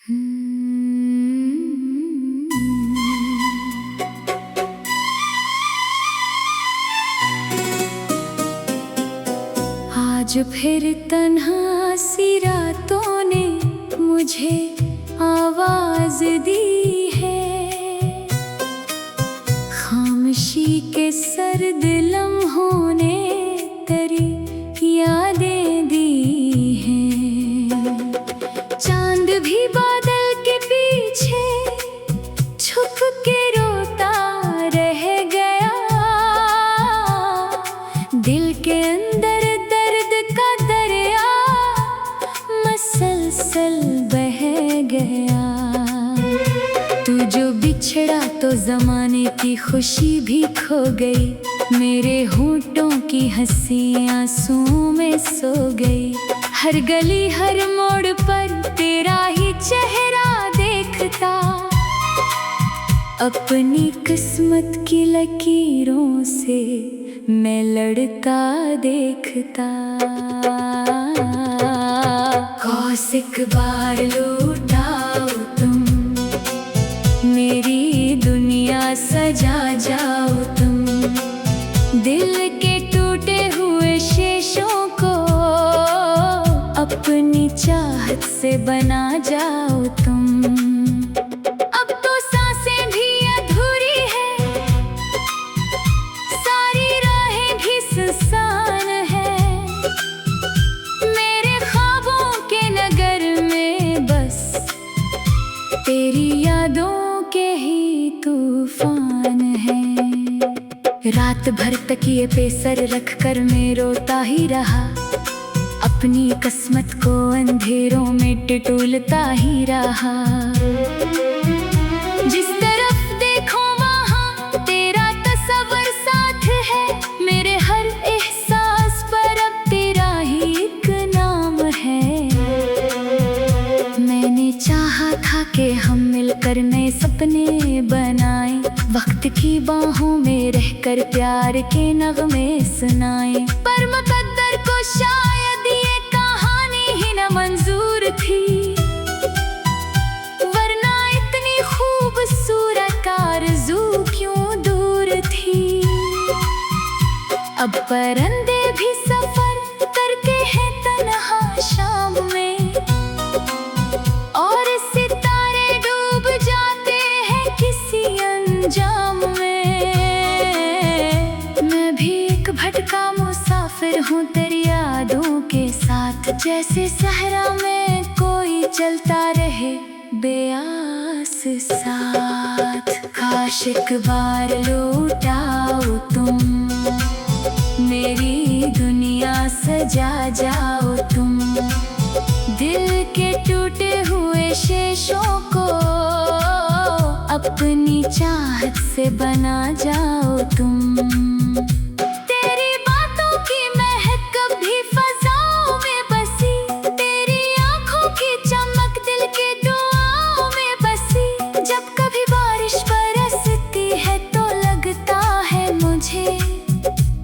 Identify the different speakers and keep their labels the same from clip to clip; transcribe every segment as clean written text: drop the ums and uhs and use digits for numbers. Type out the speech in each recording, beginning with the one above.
Speaker 1: आज फिर तन्हा सी रातों ने मुझे आवाज दी है। खामोशी के सर्द लम्हों ने तेरी यादें दी हैं। चांद भी बादल के पीछे छुप के रोता रह गया। दिल के अंदर दर्द का दरिया मसलसल बह गया। तू जो बिछड़ा तो ज़माने की खुशी भी खो गई। मेरे होठों की हंसी आंसुओं में सो गई। हर गली हर मोड़ पर तेरा ही चेहरा देखता। अपनी किस्मत की लकीरों से मैं लड़ता देखता। कौशिक बार लूटाओ तुम, मेरी दुनिया सजा जाओ तुम। दिल के टूटे हुए शेषों को अपनी चाहत से बना जाओ तुम। अब तो सांसें भी अधूरी है, सारी राहें भी सुनसान है। मेरे ख्वाबों के नगर में बस तेरी यादों के ही तूफान है। रात भर तकिए पे सर रख कर मैं रोता ही रहा। अपनी किस्मत को अंधेरों में टिटोलता ही रहा। जिस तरफ देखो वहाँ तेरा तस्वर साथ है। मेरे हर एहसास पर अब तेरा ही एक नाम है। मैंने चाहा था कि हम मिलकर नए सपने बनाएं। वक्त की बाहों में रहकर प्यार के नगमे सुनाएं। पर मुकद्दर को शायद ये कहानी ही न मंजूर थी, वरना इतनी खूबसूरत आरज़ू क्यों दूर थी। अब परिंदे भी सफर करते हैं तन्हा शाम में, और सितारे डूब जाते हैं किसी अंजाम में। मैं भी एक भटका मुसाफिर हूँ तेरी यादों के साथ। जैसे सहरा में कोई चलता रहे बेआस साथ। काश एक बार लौटाओ तुम, मेरी दुनिया सजा जाओ तुम। दिल के टूटे हुए शेषों को अपनी चाहत से बना जाओ तुम। तेरी बातों की महक कभी फज़ाओं में बसी। तेरी आँखों की चमक दिल के दुआओं में बसी। जब कभी बारिश बरसती है तो लगता है मुझे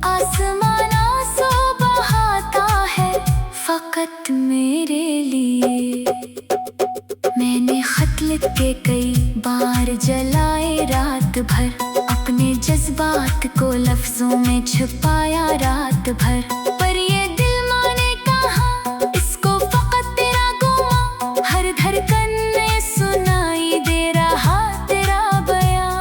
Speaker 1: आसमान आंसू बहाता है फकत मेरे लिए। मैंने खत लिख के कई बार जलाए रात भर। अपने जज्बात को लफ्जों में छुपाया रात भर। पर ये दिल माने कहाँ, इसको फकत तेरा गुमा। हर धड़कन में सुनाई दे रहा तेरा बयां।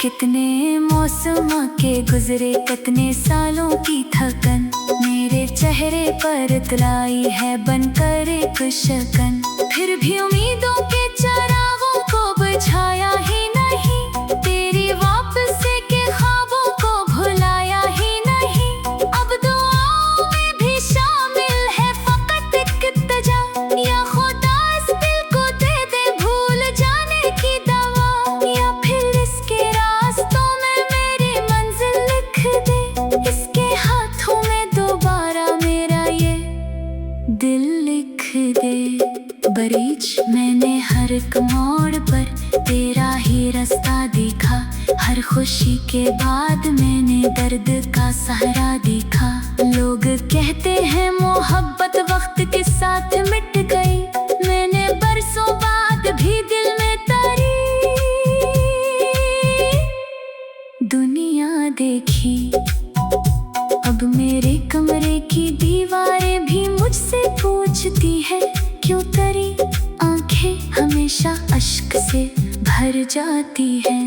Speaker 1: कितने मौसम के गुजरे, कितने सालों की थकन मेरे चेहरे पर इतलाई है बनकर एक शकन। फिर भी उम्मीदों के चरागों को बुझाया ही नहीं। तेरी वापसी के ख्वाबों को भुलाया ही नहीं। अब दुआओं में भी शामिल है फकत एक तजा। या खुदा इस दिल को दे दे भूल जाने की दवा। या फिर इसके रास्तों में मेरी मंजिल लिख दे। इसके हाथों में दोबारा मेरा ये दिल लिख दे। बरीच मैंने हर एक मोड़ पर तेरा ही रास्ता देखा। हर खुशी के बाद मैंने दर्द का सहारा देखा। लोग कहते हैं मोहब्बत वक्त के साथ मिट गई। हमेशा अश्क से भर जाती है,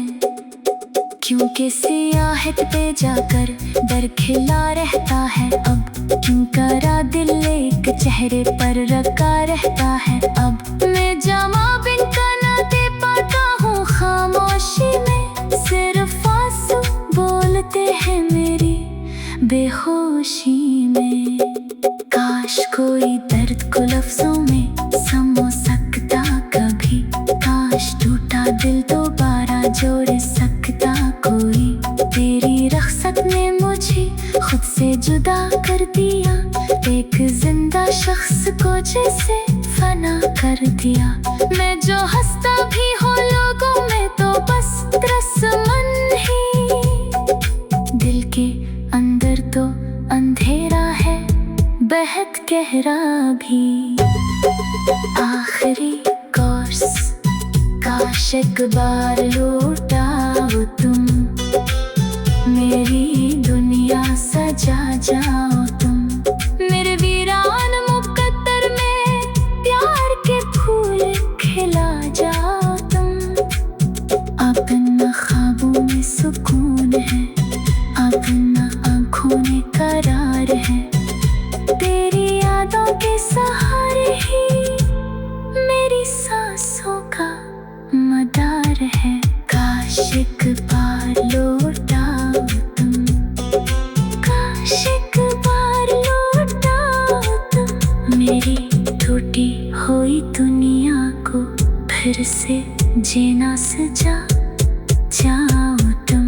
Speaker 1: क्योंकि सियाहत पे जाकर डर खिला रहता है। अब क्यों करा दिल एक चेहरे पर रखा रहता है। अब मैं जामा बिन का ना दे पाता हूँ खामोशी में, सिर्फ आंसू बोलते हैं मेरी बेहोशी में। काश कोई दर्द को लफ्जों में समो सकता कभी, काश टूटा दिल दोबारा जोड़ सकता कोई। तेरी रख्सत ने मुझे खुद से जुदा कर दिया, एक जिंदा शख्स को जैसे फना कर दिया। मैं जो हंसता भी हूँ लोगों में तो बस रस्मन ही, दिल के अंदर तो अंधेरा है बेहद गहरा भी। आखिरी कोर्स काश एक बार लौटाओ तुम, मेरी दुनिया सजा जाओ तुम। मेरे वीरान मुकद्दर में प्यार के फूल खिला जाओ तुम। अब न ख्वाबों में सुकून है, अब न आँखों में करार है, तेरी यादों के सहारे ही मेरी सांसों का मदार है। काश एक बार लौटाओ तुम, काश एक बार लौटाओ तुम। मेरी टूटी हुई दुनिया को फिर से जीना सजा जाओ तुम।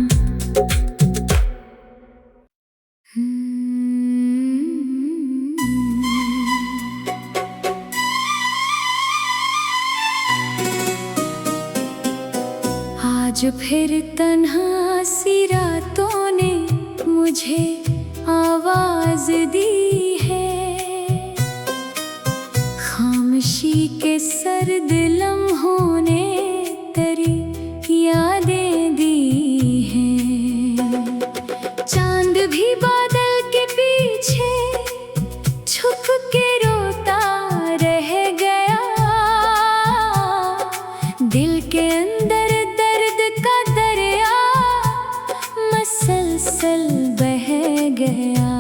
Speaker 1: आज फिर तन्हा सी रातों ने मुझे आवाज दी है, खामोशी के सर्द लम्हों ने तेरी यादें दी हैं। चांद भी बादल के पीछे छुप के रोता रह गया, दिल के अंदर मसलसल बह गया।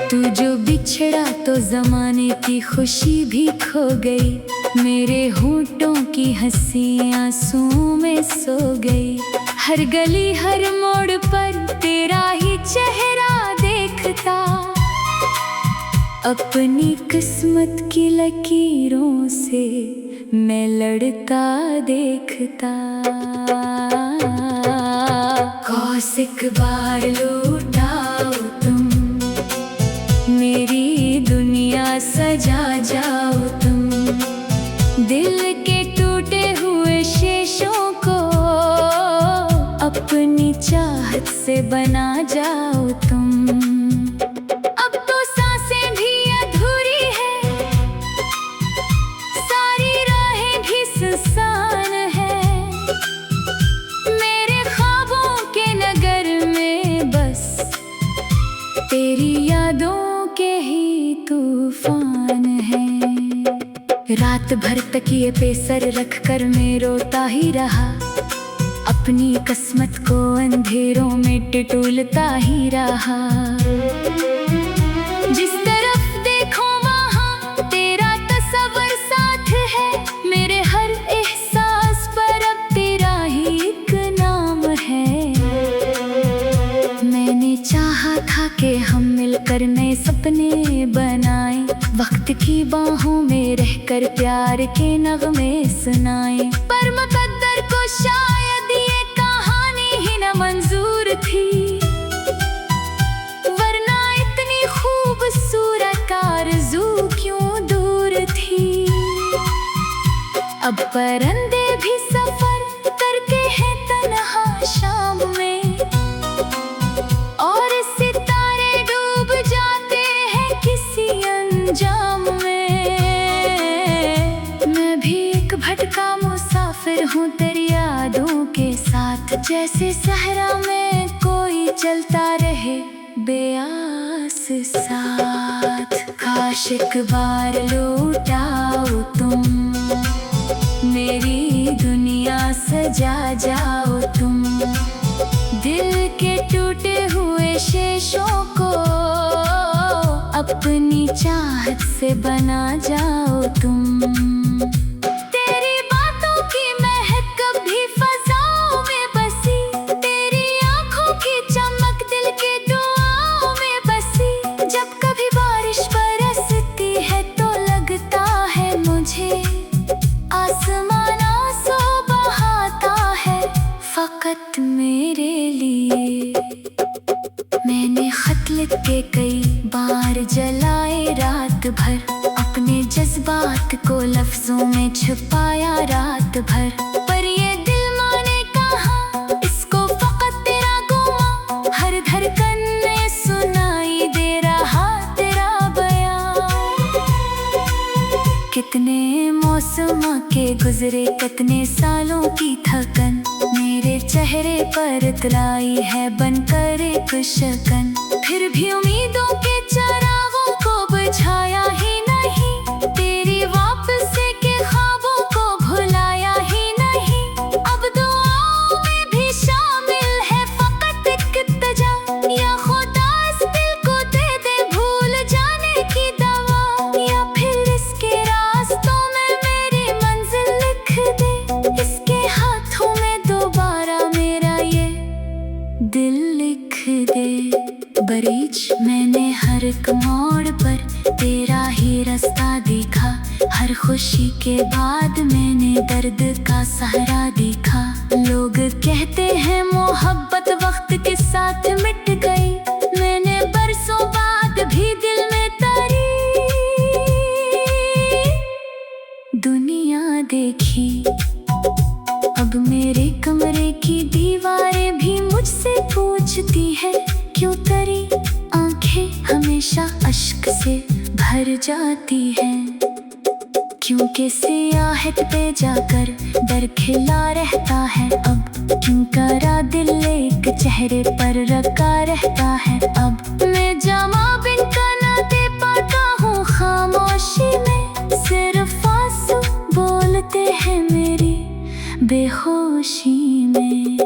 Speaker 1: तू जो बिछड़ा तो ज़माने की खुशी भी खो गई, मेरे होठों की हंसी आंसुओं में सो गई। हर गली हर मोड़ पर तेरा ही चेहरा देखता, अपनी किस्मत की लकीरों से मैं लड़ता देखता। काश एक बार लौटाओ तुम, मेरी दुनिया सजा जाओ तुम। दिल के टूटे हुए शीशों को अपनी चाहत से बना जाओ तुम। अब तो सांसें भी अधूरी है, सारी राहें भी सुनसान है, मेरे ख्वाबों के नगर में बस तेरी यादों के ही तूफान है। रात भर तकिए पे सर रख कर मैं रोता ही रहा, अपनी किस्मत को अंधेरों में टटोलता ही रहा। जिस तरफ देखो वहाँ तेरा तस्वर साथ है, मेरे हर एहसास पर अब तेरा ही एक नाम है। मैंने चाहा था कि हम मिलकर नए सपने बनाए, वक्त की बाहों में रहकर प्यार के नगमे सुनाए। पर मुकद्दर को शायद ये कहानी ही न मंजूर थी, वरना इतनी खूबसूरत आरज़ू क्यों दूर थी। अब परिंदे भी सफर करते हैं तन्हा शाम में, और सितारे डूब जाते हैं किसी अंजाम में। मैं भी एक भटका मुसाफिर हूँ तेरी यादों के साथ, जैसे सहरा में कोई चलता रहे बेआस साथ। काश एक बार लौटाओ तुम। सजा जाओ तुम। दिल के टूटे हुए शीशों को अपनी चाहत से बना जाओ तुम। तेरी बातों की महक कभी फज़ाओं में बसी, तेरी आंखों की चमक दिल के दुआओं में बसी। जब कभी बारिश बरसती है तो लगता है मुझे आसमान आंसू बहाता है फकत मेरे लिए। मैंने खत लिख के कई बार जलाए रात भर, अपने जज्बात को लफ्जों में छुपाया रात भर। पर ये दिल माने कहाँ, इसको फकत तेरा गुमा। हर धड़कन में सुनाई दे रहा तेरा बयां। कितने मौसम के गुजरे, कितने सालों की थकन मेरे चेहरे पर तराई है बनकर एक शकन। फिर भी उम्मीदों के चरागों को बुझाया ही नहीं, तेरी वापसी के ख्वाबों को भुलाया ही नहीं। अब दुआओं में भी शामिल है फकत एक तजा, या खुदा इस दिल को दे दे भूल जाने की दवा। या फिर इसके रास्तों में मेरी मंजिल लिख दे, इसके हाथों में दोबारा मेरा ये दिल लिख दे। बरीच मैंने हर एक मोड़ पर तेरा ही रास्ता देखा, हर खुशी के बाद मैंने दर्द का सहारा देखा। लोग कहते हैं मोहब्बत वक्त के साथ मिट गई, मैंने बरसों बाद भी दिल में तारी दुनिया देखी। अब मेरे कमरे की दीवारें भी मुझसे पूछती है, क्यों तेरी आंखें हमेशा अश्क से भर जाती हैं। क्योंकि सियाहत पे जाकर डर खिला रहता है अब, क्यों करा दिल एक चेहरे पर रखा रहता है अब। मैं जमा बिन का ना दे पाता हूँ खामोशी में, सिर्फ आंसू बोलते हैं मेरी बेहोशी में।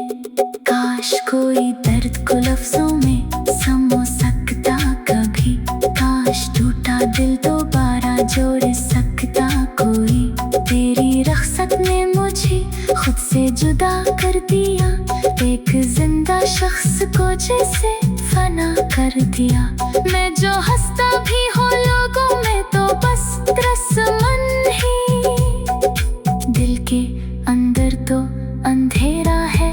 Speaker 1: काश कोई दर्द को लफ्जों में समो सकता कभी, काश टूटा दिल दोबारा जोड़ सकता कोई। तेरी रख्सत ने मुझे खुद से जुदा कर दिया, एक जिंदा शख्स को जैसे फना कर दिया। मैं जो हंसता भी हूँ लोगों में तो बस रस्मन ही, दिल के अंदर तो अंधेरा है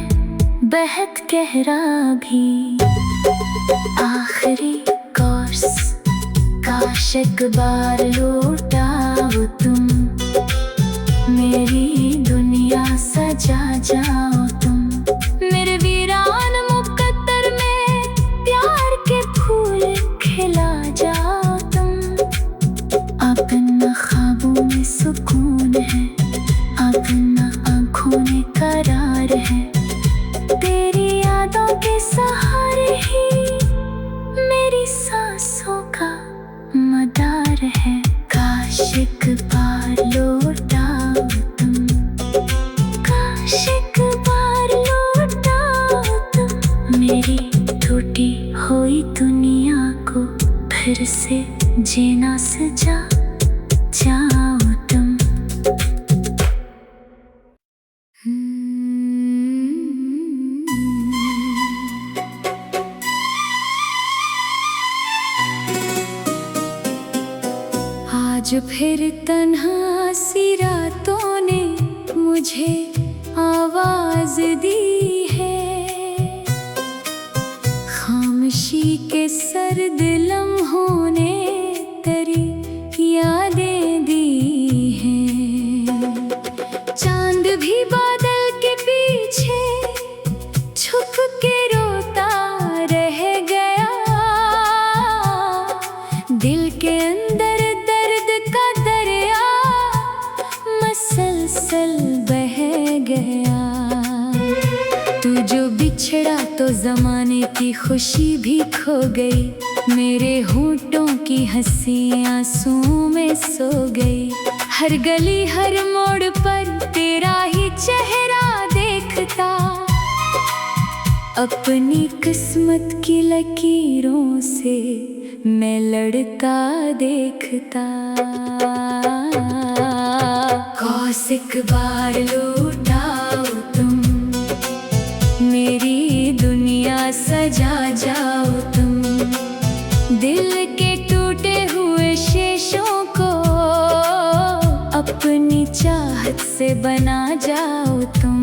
Speaker 1: बेहद गहरा भी। आखिरी कोर्स काश एक बार लौटाओ तुम, मेरी दुनिया सजा जाओ तुम। मेरे वीरान मुकद्दर में प्यार के फूल खिला जाओ तुम। अपना ख्वाबों में सुकून है, अपना आँखों में करार है, तेरी यादों के सहारे ही मेरी सांसों का मदार है। काश एक बार लौटाओ तुम, काश एक बार लौटाओ तुम। मेरी टूटी हुई दुनिया को फिर से जीना सजा जाओ तुम। आज फिर तन्हा सी रातों ने मुझे आवाज दी है, खामोशी के सर्द लम्हों ने तेरी यादें दी हैं। चांद भी बादल के पीछे छुप के रोता रह गया, दिल के अंदर मसलसल बह गया। तू जो बिछड़ा तो ज़माने की खुशी भी खो गई, मेरे होंठों की हंसी आंसुओं में सो गई। हर गली हर मोड़ पर तेरा ही चेहरा देख अपनी किस्मत की लकीरों से मैं लड़ता देखता, कौशिक बार लूटाओ तुम, मेरी दुनिया सजा जाओ तुम, दिल के टूटे हुए शीशों को अपनी चाहत से बना जाओ तुम।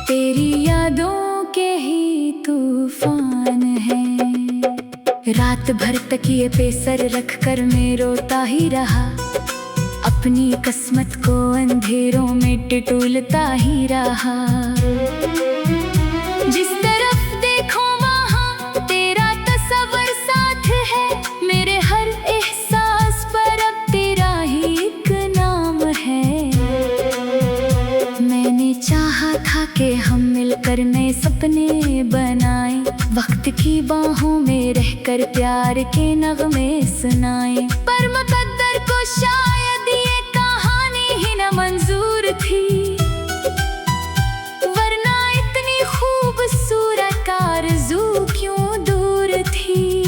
Speaker 1: तेरी यादों के ही तूफान है। रात भर तकिए पे सर रख कर मैं रोता ही रहा, अपनी किस्मत को अंधेरों में टिटोलता ही रहा। जिस तरफ देखो वहाँ तेरा तस्वर साथ है, मेरे हर एहसास पर अब तेरा ही एक नाम है। मैंने चाहा था कि हम मिलकर नए सपने बनाए, वक्त की बाहों में रहकर प्यार के नगमे सुनाए, पर मुकद्दर को शायद ये कहानी ही न मंजूर थी, वरना इतनी खूबसूरत आरज़ू क्यों दूर थी।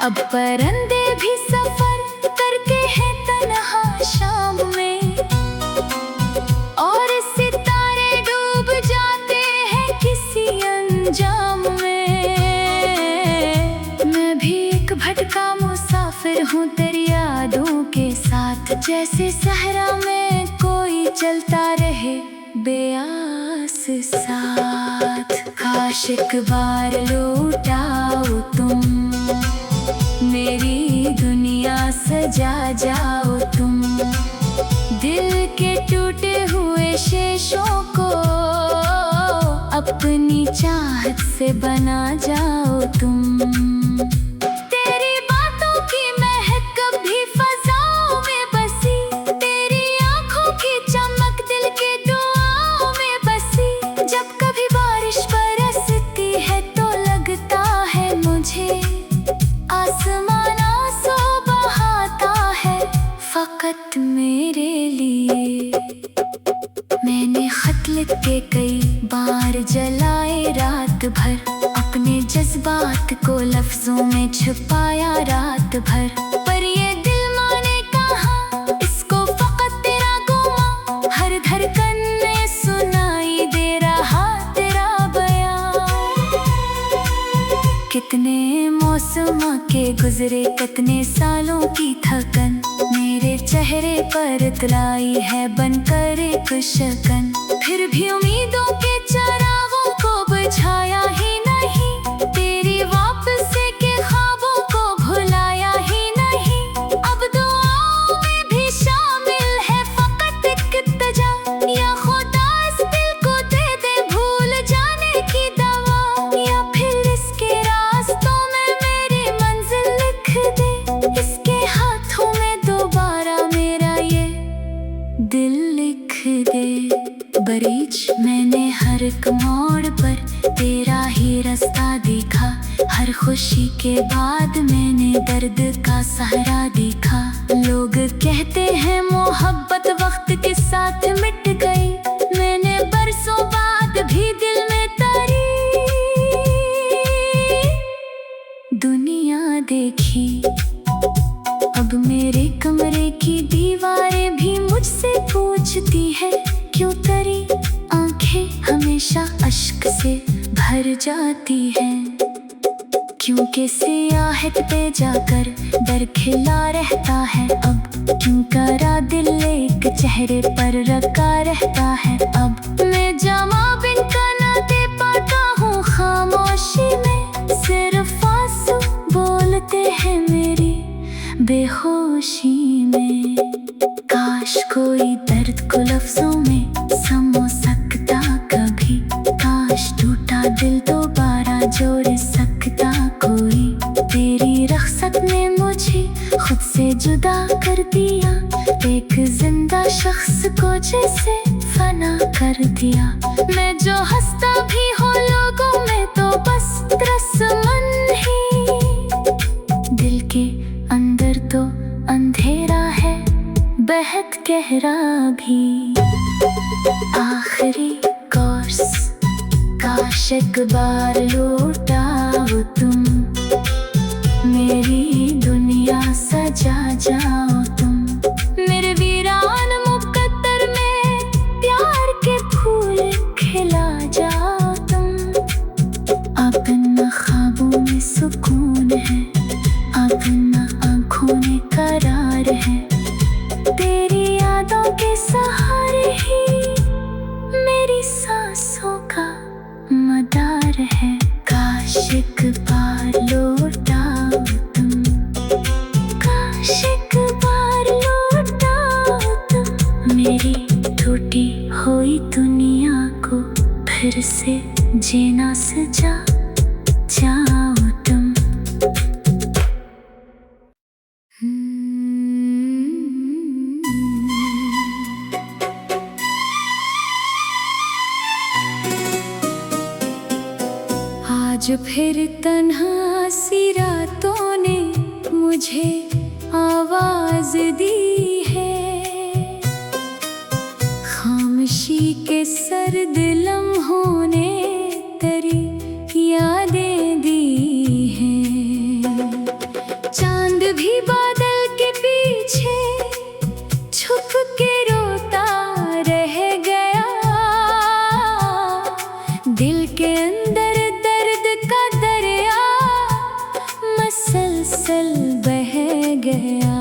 Speaker 1: अब परिंदे भी सफर करते हैं तन्हा शाम में, जाम में। मैं भी एक भटका मुसाफिर हूँ तेरी यादों के साथ, जैसे सहरा में कोई चलता रहे बेआस साथ। काश एक बार लौटाओ तुम, मेरी दुनिया सजा जाओ तुम, दिल के टूटे हुए शीशों को अपनी चाहत से बना जाओ तुम। तेरी बातों की महक कभी फज़ाओं में बसी, तेरी आँखों की चमक दिल के दुआओं में बसी। जब कभी बारिश बरसती है तो लगता है मुझे आसमान आंसू बहाता है फकत मेरे लिए। मैंने खत लिख के कई बार जलाए रात भर, अपने जज्बात को लफ्जों में छुपाया रात भर, पर ये दिल माने कहाँ, इसको फकत तेरा गुमा हर धड़कन में सुनाई दे रहा तेरा बयां। कितने मौसम के गुजरे कितने सालों की थकन, मेरे चेहरे पर तलाई है बनकर एक शकन, फिर भी उम्मीदों के चरागों को बुझाया ही नहीं, तेरी वापसी के ख्वाबों को भुलाया ही नहीं। अब दुआओं में भी शामिल है फकत एक तजा, या खुदा इस दिल को दे दे भूल जाने की दवा, या फिर इसके रास्तों में मेरी मंजिल लिख दे, इसके हाथों में दोबारा मेरा ये दिल लिख दे। बरीच मैंने हर एक मोड़ पर तेरा ही रास्ता देखा, हर खुशी के बाद मैंने दर्द का सहारा देखा। लोग कहते हैं मोहब्बत वक्त के साथ मिट गई, मैंने बरसों बाद भी दिल में तारी दुनिया देखी। अब मेरे कमरे की दीवारें भी मुझसे पूछती है, क्यों तेरी आंखें हमेशा अश्क से भर जाती हैं, क्योंकि सियाहत पे जाकर डर खिला रहता है अब, क्यों करा दिल एक चेहरे पर रखा रहता है अब। मैं जवाब इनका ना दे पाता हूँ खामोशी में, सिर्फ आंसू बोलते हैं मेरी बेहोशी में। काश कोई दर्द को लफ्जों में समो सकता कभी, काश टूटा दिल दोबारा जोड़ सकता कोई। तेरी रख्सत ने मुझे खुद से जुदा कर दिया, एक जिंदा शख्स को जैसे फना कर दिया। मैं जो हंसता भी हो लोगों बेहद गहरा भी। आखिरी कोर्स काश एक बार लौटाओ तुम, मेरी दुनिया सजा जाओ तुम। मेरे वीरान मुकद्दर में प्यार के फूल खिला जाओ तुम। अब न ख्वाबों में सुकून है, अब न आँखों में करार है, तेरी यादों के सहारे ही मेरी सांसों का मदार है। काश एक बार लौटाओ तुम, काश एक बार लौटाओ तुम। मेरी टूटी हुई दुनिया को फिर से जीना सजा जाओ तुम। आज फिर तन्हा सी रातों ने मुझे आवाज दी है, खामोशी के सर्द लम्हों ने तेरी यादें दी हैं। चांद भी बादल के पीछे छुप के रोता रह गया, दिल के अंदर मसलसल बह गया।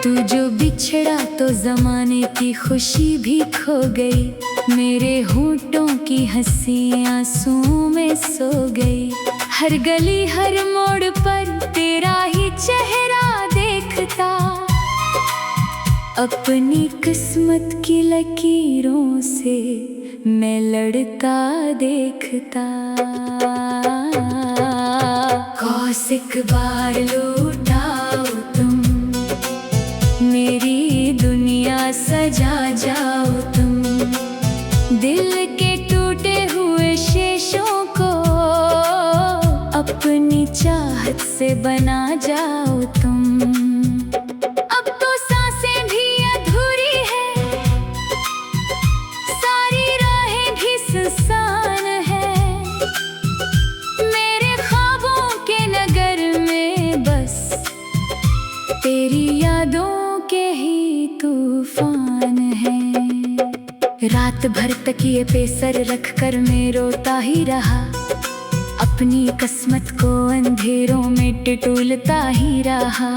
Speaker 1: तू जो बिछड़ा तो ज़माने की खुशी भी खो गई, मेरे होंठों की हंसी आंसुओं में सो गई। हर गली हर मोड़ पर तेरा ही चेहरा देखता, अपनी किस्मत की लकीरों से मैं लड़ता देखता। काश एक बार लौटाओ तुम, मेरी दुनिया सजा जाओ तुम। दिल के टूटे हुए शेषों को अपनी चाहत से बना जाओ तुम। अब तो सांसें भी अधूरी है, सारी राहें भी सुनसान है। तेरी यादों के ही तूफान है। रात भर तकिए पे सर रख कर मैं रोता ही रहा, अपनी किस्मत को अंधेरों में टिटोलता ही रहा।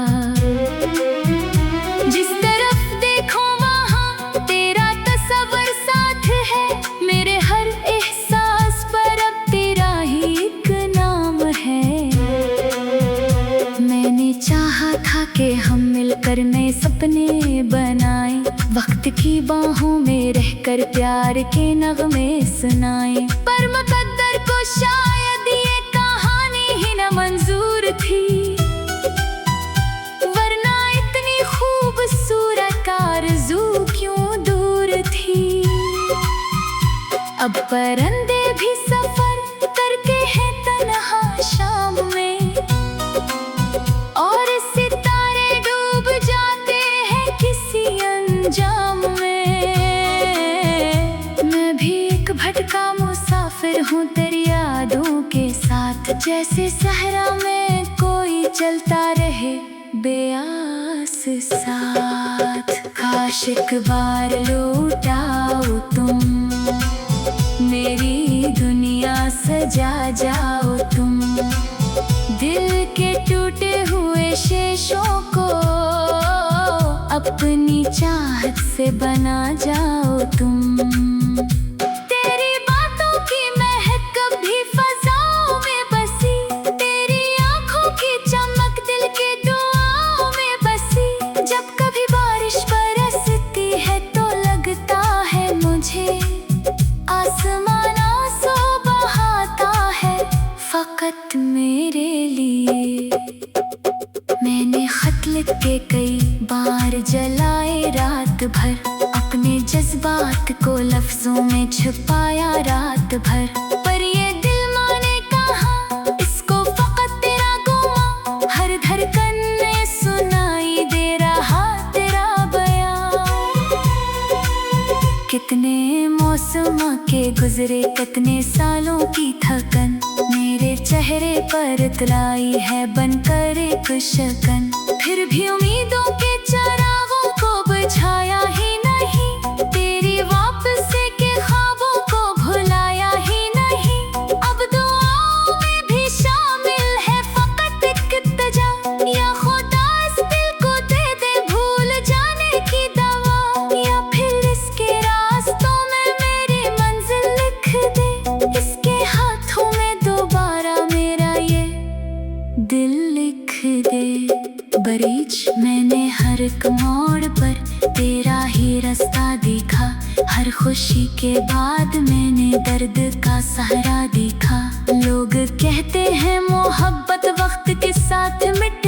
Speaker 1: जिस तरफ देखो वहाँ तेरा तस्वर साथ है, मेरे हर एहसास पर अब तेरा ही एक नाम है। मैंने चाहा था कि हम मिलकर नए सपने बनाए, वक्त की बाहों में रहकर प्यार के नगमे सुनाए। पर मुकद्दर को शायद ये कहानी ही न मंजूर थी, वरना इतनी खूबसूरत आरज़ू क्यों दूर थी। अब परिंदे भी सफर करके हैं तन्हा शाम में, और सितारे डूब जाते हैं किसी अंजाम में। मैं भी एक भटका मुसाफिर हूँ तेरी यादों के साथ, जैसे सहरा में कोई चलता रहे बेआस साथ। काश एक बार लौटाओ तुम, मेरी दुनिया सजा जाओ तुम। दिल के टूटे हुए शेषों को अपनी चाहत से बना जाओ तुम। तेरी बातों की महक कभी फज़ाओं में बसी, तेरी आंखों की चमक दिल के दुआओं में बसी। जब कभी बारिश बरसती है तो लगता है मुझे आसमान आंसू बहाता है फकत मेरे लिए। मैंने खत लिख के कई बार जलाए रात भर, अपने जज्बात को लफ्जों में छुपाया रात भर। पर ये दिल माने कहाँ, इसको फकत तेरा गुमा हर धड़कन में सुनाई दे रहा तेरा कितने मौसम के गुजरे, कितने सालों की थकन मेरे चेहरे पर इतलाई है बनकर एक शकन। फिर भी उम्मीदों के चरागों को बुझाया ही नहीं, तेरी वापसी के ख्वाबों को भुलाया ही नहीं। अब दुआओं में भी शामिल है फकत एक इल्तिजा, या खुदा इस दिल को दे दे भूल जाने की दवा, या फिर इसके रास्तों में मेरी मंजिल लिख दे, इसके हाथों में दोबारा मेरा ये दिल लिख दे। बरीच मैंने हर एक मोड़ पर तेरा ही रास्ता देखा, हर खुशी के बाद मैंने दर्द का सहारा देखा। लोग कहते हैं मोहब्बत वक्त के साथ मिट